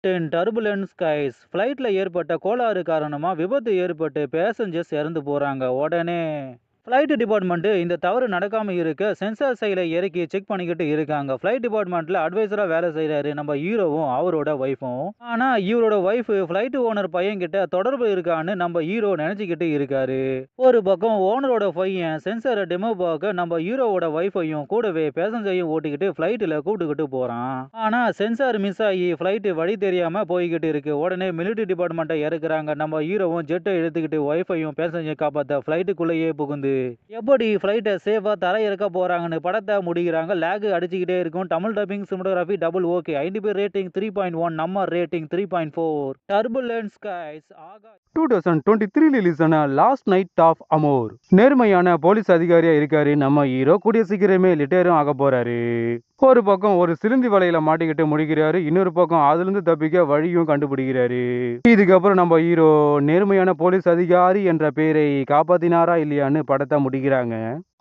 10 turbulent skies ஃப்ளைட்ல ஏற்பட்ட கோளாறு காரணமா விபத்து ஏற்பட்டு பேசஞ்சர்ஸ் இறந்து போறாங்க. உடனே ஃப்ளைட் டிபார்ட்மெண்ட் இந்த தவறு நடக்காம இருக்க சென்சார் செயலை இறக்கி செக் பண்ணிக்கிட்டு இருக்காங்க. ஃப்ளைட் டிபார்ட்மெண்ட்ல அட்வைசரா வேலை செய்யறாரு நம்ம ஹீரோவும் அவரோட ஒய்ஃபும். ஆனா இவரோட ஒய்ஃப் ஃப்ளைட் ஓனர் பையன் கிட்ட தொடர்பு இருக்கான்னு நம்ம ஹீரோ நினைச்சுக்கிட்டு இருக்காரு. ஒரு பக்கம் ஓனரோட பையன் சென்சாரை டெமோ பார்க்க நம்ம ஹீரோவோட ஒய்ஃபையும் கூடவே பேசஞ்சரையும் ஓட்டிக்கிட்டு ஃப்ளைட்ல கூப்பிட்டுக்கிட்டு போறான். ஆனா சென்சார் மிஸ் ஆகி ஃப்ளைட் வழி தெரியாம போய்கிட்டு இருக்கு. உடனே மிலிட்டரி டிபார்ட்மெண்ட்டை இறக்குறாங்க. நம்ம ஹீரோவும் ஜெட்டை எடுத்துக்கிட்டு ஒய்ஃபையும் பேசஞ்சர் காப்பாத்த ஃப்ளைட்டுக்குள்ளேயே புகுந்து எப்படி ஃப்ளைட்டை சேஃபா தரையிறக்க போறாங்கன்னு படத்தை முடிக்கிறாங்க. லேக் அடிச்சுக்கிட்டே இருக்கும். Tamil dubbing cinematography double okay. IMDb rating 3.1, நம்ம ரேட்டிங் 3.4. டர்புலன்ட் ஸ்கைஸ் 2023 ரிலீஸ் ஆன லாஸ்ட் நைட் ஆஃப் அமோர். நேர்மையான போலீஸ் அதிகாரியா இருக்காரு நம்ம ஹீரோ. கூடிய சீக்கிரமே லிட்டரும் ஆக போறாரு. ஒரு பக்கம் ஒரு சிலந்தி வலையில மாட்டிக்கிட்டு முடிக்கிறாரு, இன்னொரு பக்கம் அதுல இருந்து தப்பிக்க வழியும் கண்டுபிடிக்கிறாரு. இதுக்கப்புறம் நம்ம ஹீரோ நேர்மையான போலீஸ் அதிகாரி என்ற பெயரை காப்பாத்தினாரா இல்லையான்னு படத்தை முடிக்கிறாங்க.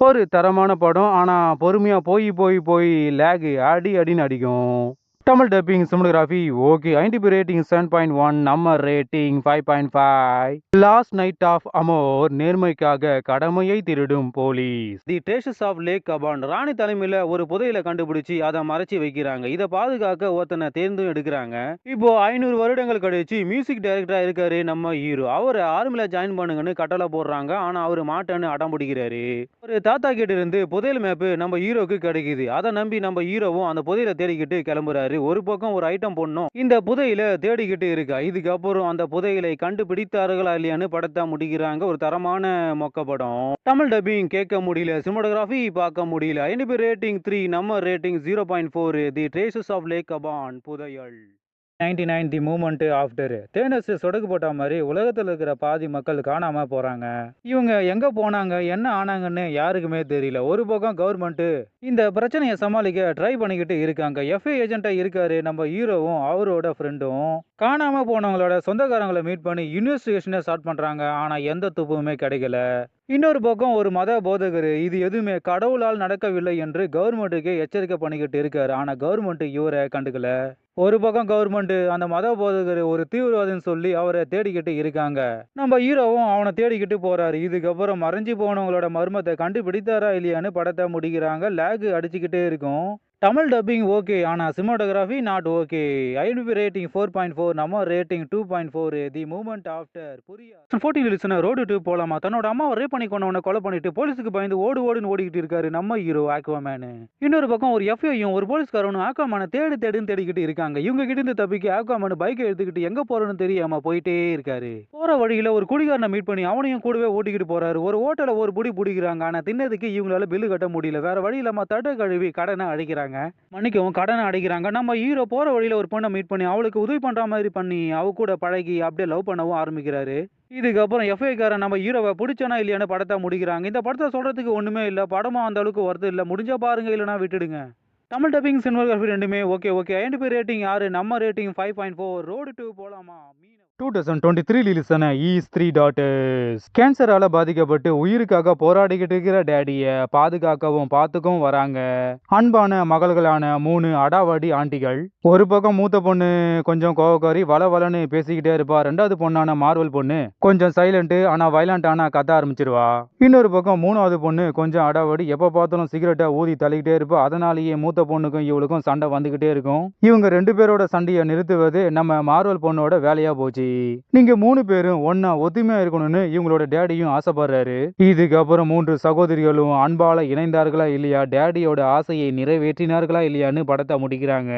ஒரு தரமான படம். ஆனா பொறுமையா போய் போய் போய் லேக் அடி அடின்னு அடிக்கும். Tamil dubbing cinematography okay. IMDb rating 7.1, நம்ம rating 5.5. Last Night of Amore. நேர்மைக்காக கடமையை திருடும் police. The Treasures of Lake Kaban ராணி தலைமையில ஒரு புதையலை கண்டுபிடிச்சு அதை மறைச்சு வைக்கிறாங்க. இதை பாதுகாக்க ஒருத்தனை தேர்ந்தும் எடுக்கிறாங்க. இப்போ 500 வருடங்கள் கழிச்சு மியூசிக் டைரக்டரா இருக்காரு நம்ம ஹீரோ. அவரை ஆர்மில ஜாயின் பண்ணுங்கன்னு கட்டளை போடுறாங்க. ஆனா அவரு மாட்டேன்னு அடம் பிடிக்கிறாரு. ஒரு தாத்தா கிட்ட இருந்து புதையல் மேப்பு நம்ம ஹீரோக்கு கிடைக்குது. அதை நம்பி நம்ம ஹீரோவும் அந்த புதையலை தேடிக்கிட்டு கிளம்புறாரு. ஒரு பக்கம் ஒரு ஐட்டம் பொண்ணும் இந்த புதையில தேடிக்கிட்டு இருக்கா. இதுக்கப்புறம் அந்த புதையலை கண்டுபிடித்தார்களா இல்லையான்னு படத்தை முடிக்கிறாங்க. ஒரு தரமான மொக்க படம். தமிழ் டப்பிங் கேட்க முடியல, சினிமாட்டோகிராஃபி பார்க்க முடியல. ஐஎன்டிபி ரேட்டிங் 3, நம்ம rating 0.4. The Traces of Lake Kaban புதையல் 99 தி மூமெண்ட் ஆஃப்டர். தேனஸ் சொடக்கு போட்ட மாதிரி உலகத்தில் இருக்கிற பாதி மக்கள் காணாம போறாங்க. இவங்க எங்க போனாங்க, என்ன ஆனாங்கன்னு யாருக்குமே தெரியல. ஒரு பக்கம் கவர்மெண்ட் இந்த பிரச்சனையை சமாளிக்க ட்ரை பண்ணிக்கிட்டு இருக்காங்க. எஃப்ஐ ஏஜென்ட்டா இருக்காரு நம்ம ஹீரோவும் அவரோட ஃப்ரெண்டும். காணாம போனவங்களோட சொந்தக்காரங்களை மீட் பண்ணி இன்வெஸ்டிகேஷனை ஸ்டார்ட் பண்றாங்க. ஆனா எந்த துப்புமே கிடைக்கல. இன்னொரு பக்கம் ஒரு மத போதகர் இது எதுவுமே கடவுளால் நடக்கவில்லை என்று கவர்மெண்ட்டுக்கே எச்சரிக்கை பண்ணிக்கிட்டு இருக்காரு. ஆனா கவர்மெண்ட் இவரை கண்டுக்கல. ஒரு பக்கம் கவர்மெண்ட் அந்த மத போதகர் ஒரு தீவிரவாதின்னு சொல்லி அவரை தேடிக்கிட்டு இருக்காங்க. நம்ம ஹீரோவும் அவனை தேடிக்கிட்டு போறாரு. இதுக்கப்புறம் மறைஞ்சு போனவங்களோட மர்மத்தை கண்டுபிடித்தாரா இல்லையான்னு படத்தை முடிக்கிறாங்க. லேக் அடிச்சுக்கிட்டே இருக்கும். Tamil dubbing okay. ஆனா cinematography not okay. IMDb rating 4.4, நம்ம ரேட்டிங் 2.4. தி மூமெண்ட் ஆஃப்டர் புரியா 14 ரிலீஸ்னா ரோடு 2 போலாமா. தன்னோட அம்மாவை ரேப் பண்ணி கொண்டவனை கொலை பண்ணிட்டு போலீஸுக்கு பயந்து ஓடுன்னு ஓடிக்கிட்டு இருக்காரு நம்ம ஹீரோ ஆக்வாமேன். இன்னொரு பக்கம் ஒரு எஃப்ஐயும் ஒரு போலீஸ்காரனும் ஆக்வாமேனை தேடுன்னு தேடிக்கிட்டு இருக்காங்க. இவங்க கிட்ட இருந்து தப்பிக்க ஆக்வாமேன் பைக்கை எடுத்துக்கிட்டு எங்க போறன்னு தெரியாம போயிட்டே இருக்காரு. போற வழியில ஒரு குடிகாரனை மீட் பண்ணி அவனையும் கூடவே ஓட்டிக்கிட்டு போறாரு. ஒரு ஹோட்டல ஒரு புடி பிடிக்கிறாங்க. ஆனா தின்னதுக்கு இவங்களால பில்லு கட்ட முடியல. வேற வழி இல்லாம தட்டை கழுவி கடனை அடைக்கிறாங்க. மன்னிக்கவும், கடனை அடைக்கிறாங்க. நம்ம ஹீரோ போற வழியில ஒரு பொண்ணை மீட் பண்ணி அவளுக்கு உதவி பண்ற மாதிரி பண்ணி அவ கூட பழகி அப்படியே லவ் பண்ணவும் ஆரம்பிக்கிறாரு. இதுக்கப்புறம் எஃப்ஐ காரன் நம்ம ஹீரோவை பிடிச்சானா இல்லையான்னு படத்தை முடிக்கிறாங்க. இந்த படத்தை சொல்றதுக்கு ஒண்ணுமே இல்ல. படமும் அந்த அளவுக்கு வருது இல்ல. முடிஞ்சா பாருங்க, இல்லைன்னா விட்டுடுங்க. தமிழ் டப்பிங் சினிமாட்டோகிராஃபி ரெண்டுமே ஓகே ஓகே. ஐஎன்டிபி ரேட்டிங் 6, நம்ம ரேட்டிங் 5.4. ரோடு 2 போலாமா. 2023 ரிலீஸ் ஆன ஈஸ் 3 டாட்டர்ஸ். கேன்சரால பாதிக்கப்பட்டு உயிருக்காக போராடிக்கிட்டு இருக்கிற டேடிய பாதுகாக்கவும் பார்த்துக்கவும் வராங்க அன்பான மகள்களான 3 அடாவடி ஆண்டிகள். ஒரு பக்கம் மூத்த பொண்ணு கொஞ்சம் கோவக்காரி, வளன்னு பேசிக்கிட்டே இருப்பா. ரெண்டாவது பொண்ணான மார்வல் பொண்ணு கொஞ்சம் சைலண்ட் ஆனா வைலண்டான கத்த ஆரம்பிச்சிருவா. இன்னொரு பக்கம் மூணாவது பொண்ணு கொஞ்சம் அடாவடி, எப்ப பார்த்தாலும் சிகரெட்டை ஊதி தள்ளிக்கிட்டே இருப்பா. அதனாலேயே மூத்த பொண்ணுக்கும் இவளுக்கும் சண்டை வந்துகிட்டே இருக்கும். இவங்க 2 பேரோட சண்டையை நிறுத்துவது நம்ம மார்வல் பொண்ணோட வேலையா போச்சு. நீங்க 3 பேரும் ஒன்னா ஒத்துமையா இருக்கணும்னு இவங்களோட டேடியும் ஆசைப்படுறாரு. இதுக்கப்புறம் 3 சகோதரிகளும் அன்பால இணைந்தார்களா இல்லையா, டேடியோட ஆசையை நிறைவேற்றினார்களா இல்லையான்னு படத்தை முடிக்கிறாங்க.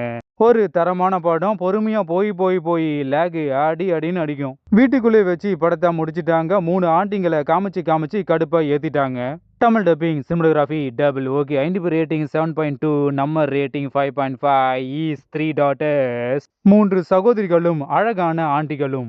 ஒரு தரமான படம். பொறுமையா போய் போய் போய் லேக் அடின்னு அடிக்கும். வீட்டுக்குள்ளே வச்சு படத்தை முடிச்சிட்டாங்க. 3 ஆண்டிங்களை காமிச்சு கடுப்பா ஏத்திட்டாங்க. Tamil dubbing cinematography double okay. IMDb rating 7.2, நம்ம ரேட்டிங் 5.5. Is 3 daughters. 3 சகோதரிகளும் அழகான ஆண்டிகளும்.